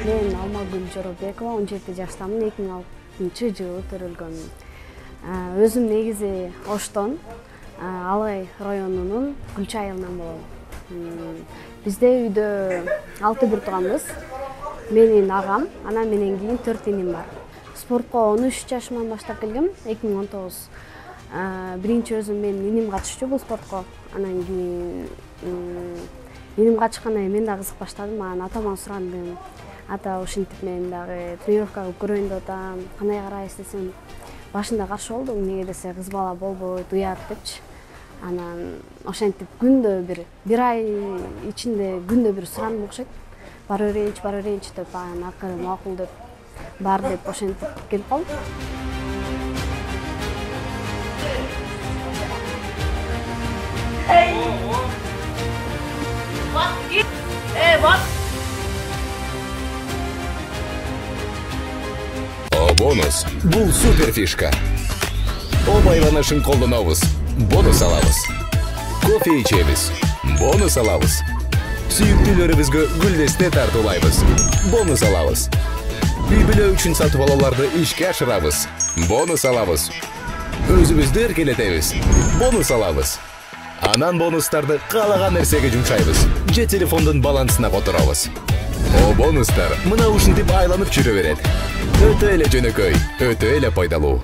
Мен Алмагүл Жоробекова 17 жаштамын. 2006-жылы төрөлгөнмүн. Өзүм негизи Оштон, Алай районунун Гүлчай айылынан болом. Бизде үйдө 6 бир тууганбыз. Менин агам, анан менен кийин 4 иним бар. Спортко 13 жашыман баштап келгем, 2019. Биринчи өзүм менин иним катышчу бул спортко. Анан кийин иним катышкандан кийин мен да кызык баштадым. Анан атаман сурандым. Ата ушинтип мен дагы тренировка кылып көрөйүн деп атам. Кандай карайсыз десем, башында каршы болду. Эмнеге десе, кыз бала болбойт, уят депчи. Анан ошентип күндө бир ай ичинде күндө бир сурандым окшойт. Бар öğrenci деп, анан акыры макул деп, бар деп ошентип келип калдым. Бонус. Бул супер фишка. О байланышын колдонобуз. Бонус алабыз. Кофе ичебиз. Бонус алабыз. Сүйүктүүлөрүбүзгө гүлдесте тартуулайбыз. Бонус алабыз. Үй бүлө үчүн сатып алууларды ишке ашырабыз. Бонус алабыз. Өзүбүздү эркелетебиз. Бонус алабыз. Анан бонустарды каалаган нерсеге жумшайбыз. Же телефондун балансына которобуз. О бонустар мына ушинтип айланып жүрө берет. Өтө эле жөнөкөй, өтө эле пайдалуу.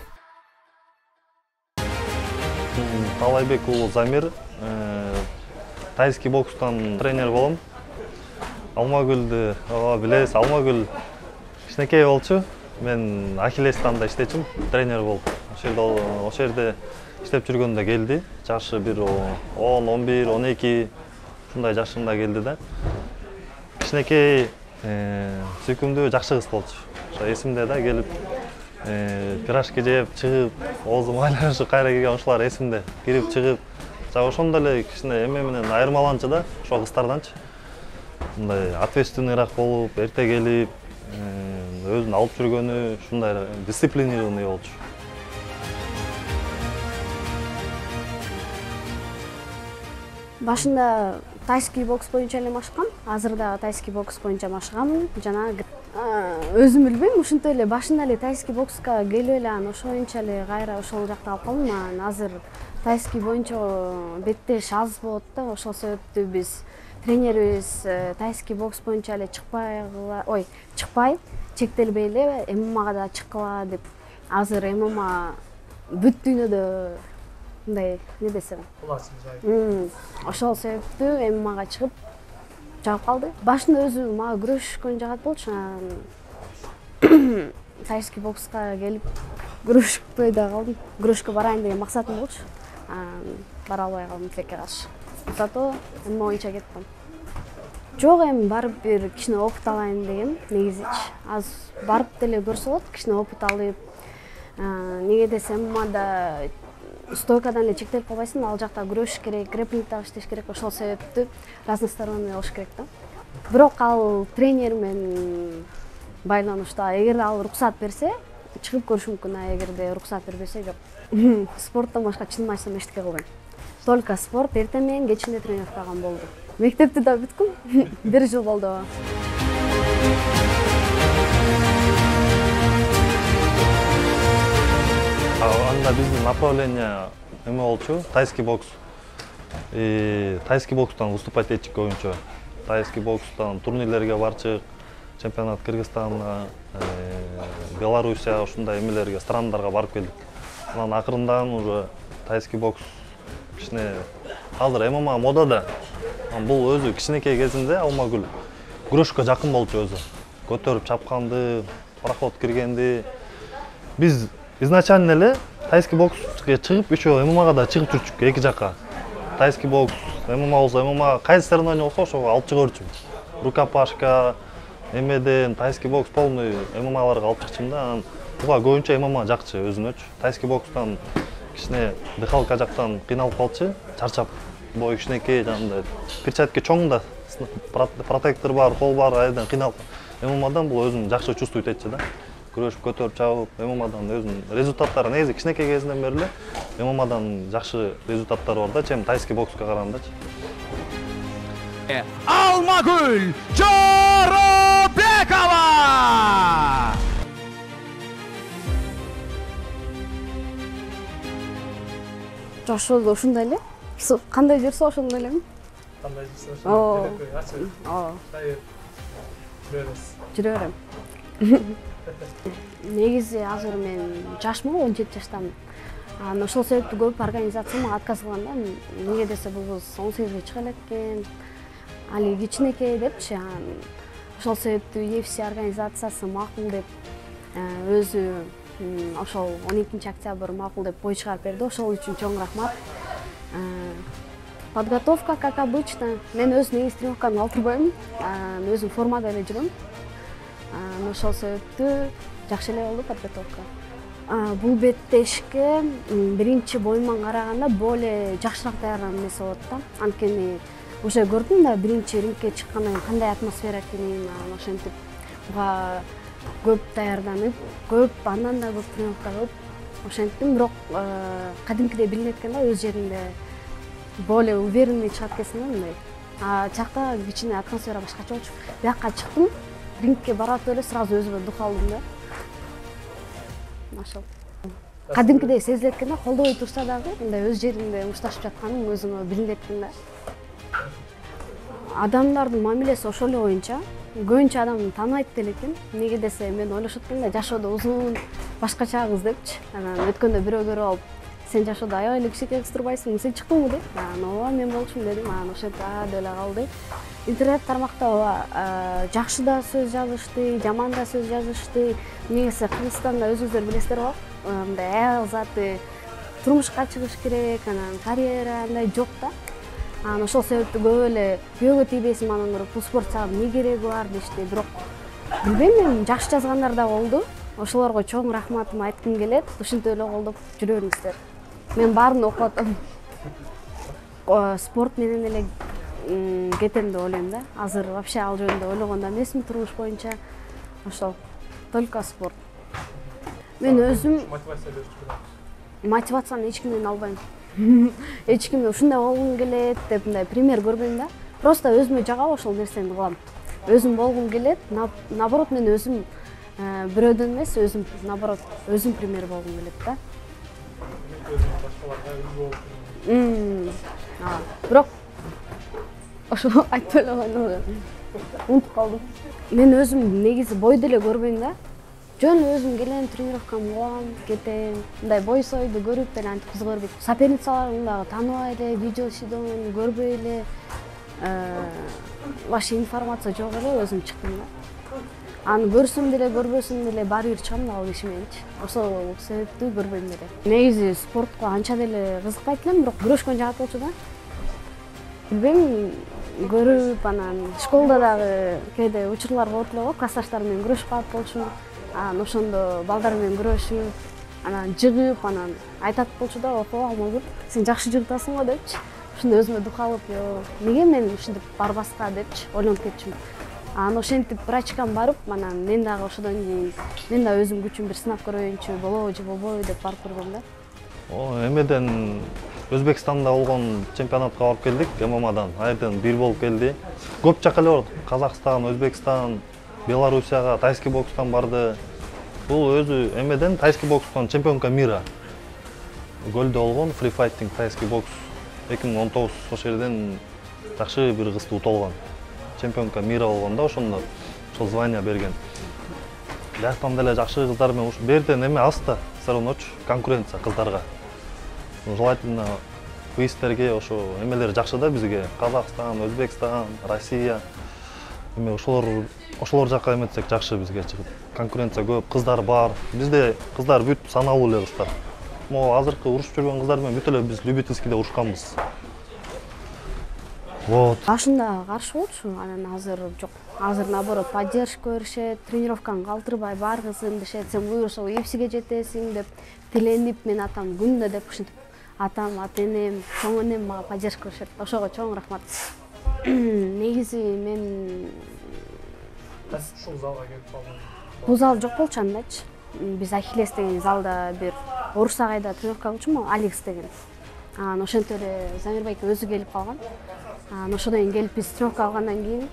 Талайбек уулу Замир, тайский бокстан тренер болом. Алмагүлдү билесиз, Алмагүл кичинекей болчу. Мен Ахиллестанда иштечүм, тренер болуп. Ошол жерде иштеп жүргөндө келди. Жашы бир 10, 11, 12 ушундай жашында келди да. Кичинекей сүйкүмдүү жакшы кыз болчу. Ошо эсимде да, келип пирожки жеп, чыгып, оозум айланышып кайра келген ушулар эсимде. Кирип чыгып, жана ошондо эле кичине эме менен айырмаланчу да, ошо кыздарданчы. Мындай ответственныйраак болуп, эрте келип, өзүн алып жүргөнү, ушундай дисциплинированный болчу. Башында тайский бокс боюнча эле машыккам. Азырда тайский бокс боюнча машыгам. Жана өзүм билбейм, ушинтип эле башында эле тайский бокска келип эле анан ошоюнча эле кайра ошол жакта алып калдым. Анан азыр тайский боюнча беттеш аз болот да, ошол себептүү биз тренерибиз тайский бокс боюнча эле чыкпай, чектелбей эле ММАга да чыккыла деп. Азыр ММА бүт дүйнөдө мындай не десем. Ошол себептүү ММАга чыгып жагып калды. Башында өзү мага күрөшкөн жагат болчу. Тайский бокска келип күрөшпөй да калдым. Күрөшкө барайын деген максатым болчу. Бара албай калдым тилекке каршы. Зато ММА боюнча кеттим. Жок, эми барып бир кичине опыт алайын дегем, негизичи. Аз барып деле көрсө болот, кичине опыт алып. Неге десем, ММАда стойкадан эле чектелип калбайсың, ал жакта күрөшүш керек, грэпплинг дагы иштеш керек, ошол себептүү разносторонний болуш керек да. Бирок ал тренер менен байланышта, эгер ал уруксат берсе, чыгып көрүш мүмкүн, эгерде уруксат бербесе жок. Спорттон башка чынын айтсам эчтеке кылбайм. Только спорт, эртең менен кечинде тренировка кылган болду. Мектепти да бүткүм, 1 жыл болду. Анда биздин направление эме болчу, тайский бокс. Тайский бокстан выступать этчик көбүнчө. Тайский бокстан турнирлерге барчык, чемпионат Кыргызстана, Белоруссия, ушундай эмелерге, страндарга барып келдик. Анан акырындан уже тайский бокс кичине азыр ММА модада. Бул өзү кичинекей кезинде Алмагүл күрөшкө жакын болчу өзү. Көтөрүп чапканды, проход киргенди. Биз изначально эле тайский бокске чыгып, еще ММАга да чыгып жүрчүк эки жакка. Тайский бокс, ММА болсо ММА кайсы соревнование болсо ошого алып чыгып жүрчүм. Рукопашка, эмеден тайский бокс полный ММАларга алып чыкчым да. Анан буга көбүнчө ММА жакчы өзүнөчү. Тайский бокстан кичине дыхалка жактан кыйналып калчы, чарчап. Бой кичинекей, жана перчатка чоң да, протектор бар, кол бар, айдан кыйналып. ММАдан бул өзүн жакшы чувствует этчи да. Күрөшүп көтөрүп чабып, ММАдан өзүнүн результаттары негизи кичинекей кезинен бери эле ММАдан жакшы результаттары бар да, чем тайский бокска карагандачы. Алмагүл Жоробекова! Жээнбекова! Жашоодо ушундай эле. Кандай жүрсө ошондой элеми? Кандай жүрсө ошондой. Жүрө берем. Негизи азыр мен жашмын, 17 жаштамын. Ошол себептүү көп организация мага отказ кылганда, эмне десе бул кыз 18-ге чыга элек экен, али кичинекей депчи. Ошол себептүү UFC организациясы макул деп өзү ошол 12 октябрь макул деп бой чыгарып берди. Ошол үчүн чоң рахмат. Подготовка как обычно. Мен өз негизи тренировканы калтырбайм. Өзүм формада эле жүрөм. Ошол себептүү жакшы эле болду подготовка. Бул беттешке биринчи боюман караганда более жакшыраак даярданам десе болот да. Анткени уже көрдүм да биринчи рингке чыккандан кийин кандай атмосфера экенин, ошентип буга көп даярданып, андан да көп тренировка кылып ошенттим. Бирок кадимкидей билинет экен да, өз жеринде более уверенный чыгат экенсиң да мындай. Жакта кичине атмосфера башкача болчу. Биякка чыктым, рингке барат эле сразу өзүмө дух алдым да. Ошол. Кадимкидей сезилет экен да, колдобой турса дагы мындай өз жеринде мушташып жатканым өзүмө билинет экен да. Адамдардын мамилеси ошол эле боюнча көбүнчө адам тааныбайт деле экен. Эмнеге десе мен ойлошот элем да, жашоодо узун башкача кыз депчи. Анан өткөндө бирөө көрүп алып, сен жашоодо аябай эле кичинекей кыз турбайсың, сен чыктыңбы деп. Ооба мен болчумун дедим. Анан ошентип деп эле калды. Интернет тармакта жакшы да сөз жазышты, жаман да сөз жазышты. Эмнегесе Кыргызстанда өзүңүздөр билесиздер го, мындай аял заты турмушка чыгыш керек, анан карьера андай жок да. Ошол себептүү көп эле күйөөгө тийбейсиң, анан көрө бул спорт сага эмне кереги бар дешти. Бирок билбейм, мен жакшы жазгандар да болду. Ошолорго чоң рахматымды айткым келет. Ушинтип эле колдоп жүрө бериңиздер. Мен баарын окуп атам. Спорт менен эле кетем деп ойлойм да. Азыр вообще ал жөнүндө ойлогон да эмесмин турмуш боюнча. Ошол только спорт. Мен өзүм мотивацияны эч кимден албайм. Эч кимге ушундай болгум келет деп мындай пример көрбөйм да. Просто өзүмө жагат ошол нерсени кылам. Өзүм болгум келет. Наоборот, мен өзүм бирөөдөн эмес, өзүм наоборот, өзүм пример болгум келет да. Бирок ошо айтпай эле койдум. Унутуп калдым. Мен өзүм негизи бой деле көрбөйм да. Жөн өзүм келем, тренировкамды кылам, кетем. Мындай бой сойду көрүп эле антип кызыга бербейт. Соперницаларымды дагы тааныбай эле, видео шидоон көрбөй эле, вообще информация жок эле өзүм чыктым да. Аны көрсөм деле, көрбөсөм деле баары бир чыгам да ал киши мененчи. Ошол себептүү көрбөйм деле. Негизи спортко анча деле кызыкпайт элем, бирок күрөшкөн жагат болчу да. Билбейм, көрүп анан школда дагы кээде учурлар болот эле го, классташтар менен күрөшүп калат болчумун. Анан ошондо балдар менен күрөшүп, анан жыгып, анан айтат болчу да, окуп Алмагүл, сен жакшы жыгып атасың го депчи. Ошондо өзүмө дух алып, эмнеге мен ушинтип барбаска депчи, ойлонуп кетчүмүн. Анан ошентип врачкам барып, анан мен дагы ошодон кийин мен да өзүм күчүм бир сынап көрөйүнчү, болобу же болбойбу деп барып көргөм да. Эмеден Өзбекстанда болгон чемпионатка барып келдик, ММАдан. Айрдан бир болуп келди. Көп жака эле бардык. Казакстан, Өзбекстан, Белоруссияга, тайский бокстан барды. Бул өзү эмеден тайский бокстан чемпионка мира. Гөлдө болгон free fighting тайский бокс 2019 ошол жерден жакшы бир кызды утуп алган. Чемпионка мира болгон да, ошондо ошол звание берген. Жактан деле жакшы кыздар менен бу жерден эме аз да, все равно конкуренция кыздарга. Желательно выездтерге ошо эмелер жакшы да бизге. Казакстан, Өзбекстан, Россия. Эме ошолор жака эметсек жакшы бизге чыгып. Конкуренция көп, кыздар бар. Бизде кыздар бүт саналуу эле кыздар. Могу азыркы урушуп жүргөн кыздар менен бүт эле биз любительскийде урушканбыз. Вот. Башында каршы болчу, анан азыр жок. Азыр наоборот поддержка беришет, тренировканы калтырбай бар кызым дешет, сен буюрса UFC'ге жетесиң деп тиленип, мен атам күндө деп ушинтип атам, ата-энем, чоң энем мага поддержка беришет. Ошого чоң рахмат. Негизи мен ушул залга келип калдым. Бул зал жок болчу андачы. Биз Ахиллес деген залда бир Орус Агайда тренировка кылчумун, Алекс деген. Анан ошентип эле Замирбек өзү келип калган. Ошодон кийин келип биз тренировка алгандан кийин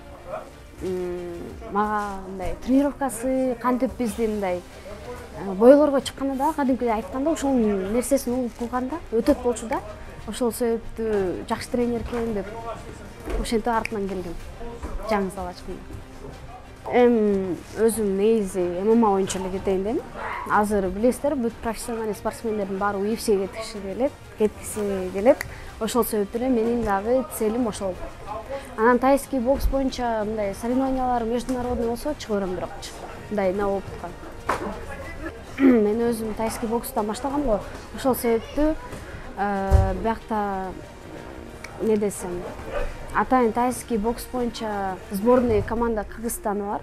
мага мындай тренировкасы кантип бизди мындай бойлорго чыкканда да кадимкидей айтканда ошол нерсесин угуп кылганда өтөт болчу да. Ошол себептүү жакшы тренер экен деп ошентип артынан келгем жаңы зал ачканда. Өзүм негизи ММА оюнчу эле кетейин дедим. Азыр билесиздер, бүт профессионалдуу спортсмендердин баары UFC'ге кеткиси келет. Ошол себептен эле менин дагы целим ошол. Анан тайский бокс боюнча мындай соревнованиялар международный болсо чыга берем бирокчу. Мындай эмне болуп аткан. Мен өзүм тайский бокстан баштагам го. Ошол себептүү биякта не десем, атайын тайский бокс боюнча сборный команда Кыргызстаны бар.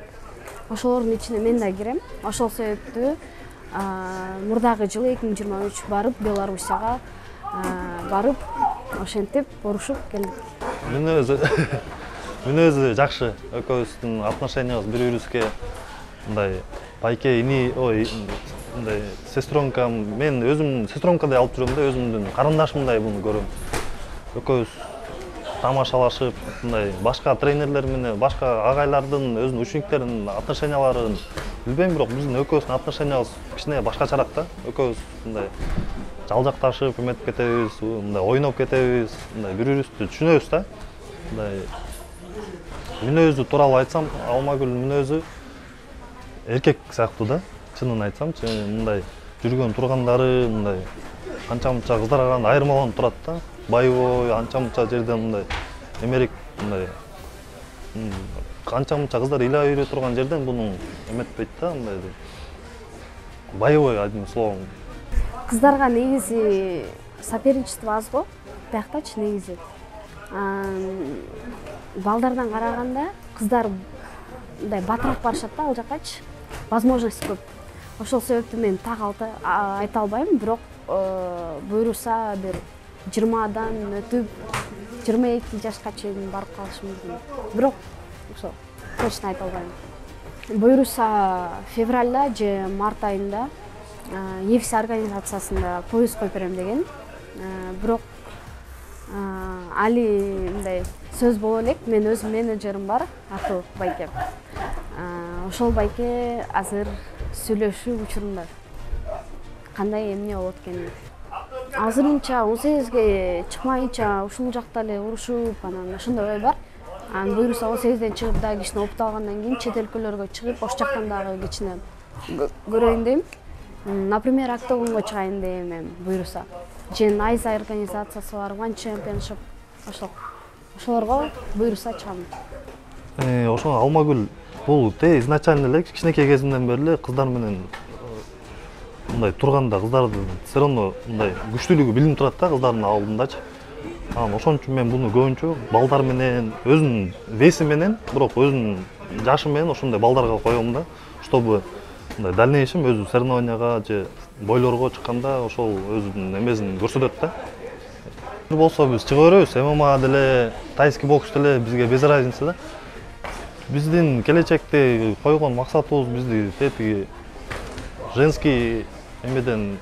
Ошолордун ичине мен да кирем. Ошол себептүү мурдагы жылы 2023 барып Белоруссияга барып ошентип урушуп келдик. Мен өзү жакшы. Экөөбүздүн отношениябыз бири-бирибизге мындай байке ини, мындай сестренкам, мен өзүм сестренкадай алып жүрөм да, өзүмдүн карындашымдай буну көрөм. Экөөбүз тамашалашып, мындай башка тренерлер менен, башка агайлардын өзүнүн учениктеринин отношенияларын билбейм, бирок биздин экөөбүздүн отношениябыз кичине башкачараак да. Экөөбүз мындай жалжакташып эметип кетебиз, мындай ойноп кетебиз, мындай бири-бирибизди түшүнөбүз да. Мындай мүнөзү тууралуу айтсам, Алмагүлдүн мүнөзү эркек сыяктуу да, чынын айтсамчы, мындай жүргөн тургандары мындай анча-мынча кыздарга караганда айырмаланып турат да. Боевой, анча-мынча жерден мындай эмерик, мындай анча-мынча кыздар ыйлап үйрө турган жерден буну эметпейт да, мындай боевой, одним словом. Кыздарга негизи соперничество аз го, бияктачы негизи. Балдардан караганда кыздар мындай батыраак барышат да ал жаккачы. Возможность көп. Ошол себептүү мен так айта албайм, бирок буйруса бир 20дан өтүп 22 жашка чейин барып калышы мүмкүн. Бирок ошо точно айта албайм. Буйруса февралда же март айында UFC организациясында пояс коюп берем деген. Бирок али мындай сөз боло элек, мен өзүм менеджерим бар, аты Байке. Ошол Байке азыр сүйлөшүү учурунда. Кандай эмне болот экенин. Азырынча 18ге чыкмайынча ушул жакта эле урушуп, анан ошондой ой бар. Анан буйруса 18ден чыгып дагы кичине опыт алгандан кийин чет өлкөлөргө чыгып, ош жактан дагы кичине көрөйүн дейм. Например, октогонго чыгайын дейм буйруса. Же Найза организациясы бар, One Championship, ошолорго буйруса чыгам. Ошо Алмагүл бул изначально эле кичинекей кезимден бери эле кыздар менен мындай турганда кыздардын все равно мындай күчтүүлүгү билинип турат да кыздардын алдындачы. Анан ошон үчүн мен буну көбүнчө балдар менен, өзүнүн веси менен, бирок өзүнүн жашы менен ошондой балдарга коём да, чтобы мындай дальнейшем өзү соревнованияга же бойлорго чыкканда ошол өзүнүн эмесин көрсөтөт да. Болсо биз чыга беребиз, ММА деле, тайский бокс деле бизге без разницы да. Биздин келечекте койгон максатыбыз бизди тетиги женский эмеден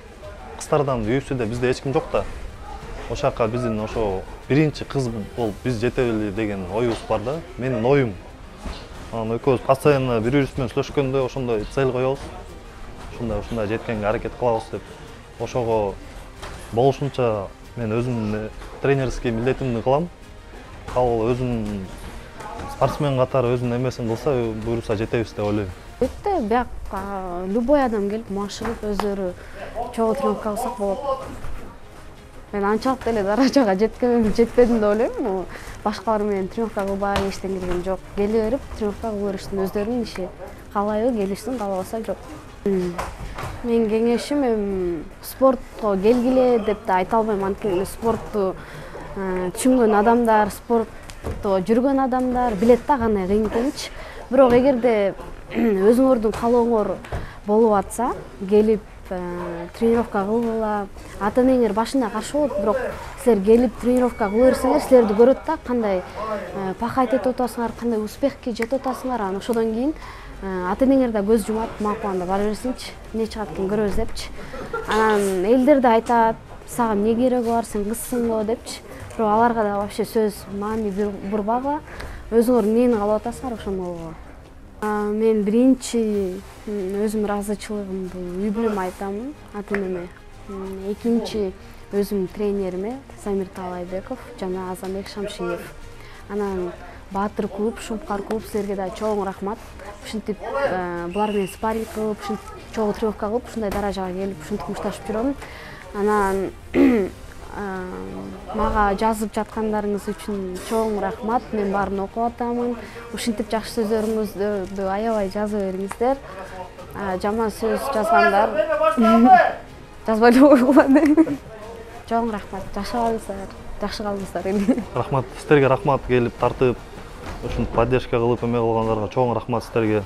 кыздардан UFC'де бизде эч ким жок да. Ошол жака биздин ошо биринчи кыз болуп биз жетели деген оюбуз бар да. Менин оюм. Анан экөөбүз постоянно бири-бирибиз менен сүйлөшкөндө ошондой цель коебуз. Ушундай жеткенге аракет кылабыз деп. Ошого болушунча мен өзүмдүн тренерский милдетимди кылам. Ал өзүнүн спортсмен катары өзүнүн эмесин кылса, буйруса жетебиз деп ойлойм. Өтө биякка любой адам келип машыгып өздөрү чогуу тренировка кылсак болот. Мен анчалык деле даражага жетпедим деп ойлойм. Башкалар менен тренировка кылбай эчтен келгем жок. Келе берип тренировка кыла бериштин өздөрүнүн иши. Каалайбы келиштин, каалабаса жок. Мен кеңешим спортко келгиле деп да айта албайм, анткени спортту түшүнгөн адамдар, спортто жүргөн адамдар билет да кандай кыйын экенинчи. Бирок эгерде өзүңөрдүн каалооңор болуп атса, келип тренировка кылгыла. Ата-энеңер башында каршы болот, бирок силер келип тренировка кыла берсеңер, силерди көрөт да, кандай пахать этип атасыңар, кандай успехке жетип атасыңар. Анан ошодон кийин ата-энеңер да көз жумат, макул анда бара берсиңчи, эмне чыгат экен көрөбүз депчи. Анан элдер да айтат, сага эмне кереги бар, сен кызсың го депчи. Бирок аларга да вообще сөз маани бурбагыла. өзүңөр эмнени каалап атасыңар ошондо. Мен биринчи өзүм ыраазычылыгымды үй бүлөмө айтам, ата энеме. Экинчи өзүм тренериме Самир Талайбеков жана Азамбек Шамшиев. Анан Баатыр клуб, Шумкар клуб силерге да чоң рахмат. Ушинтип булар менен спарринг кылып, ушинтип чогуу тренировка кылып, ушундай даражага келип, ушинтип мушташып жүрөм. Анан мага жазып жаткандарыңыз үчүн чоң рахмат. Мен баарын окуп атамын. Ушинтип жакшы сөздөрүңүздү аябай жаза бериңиздер. Жаман сөз жазгандар жазбай эле койгула. Чоң рахмат. Жакшы калыңыздар. Рахмат, сіздерге рахмат келіп тартып, ушинтип поддержка кылып эме кылгандарга чоң рахмат сіздерге.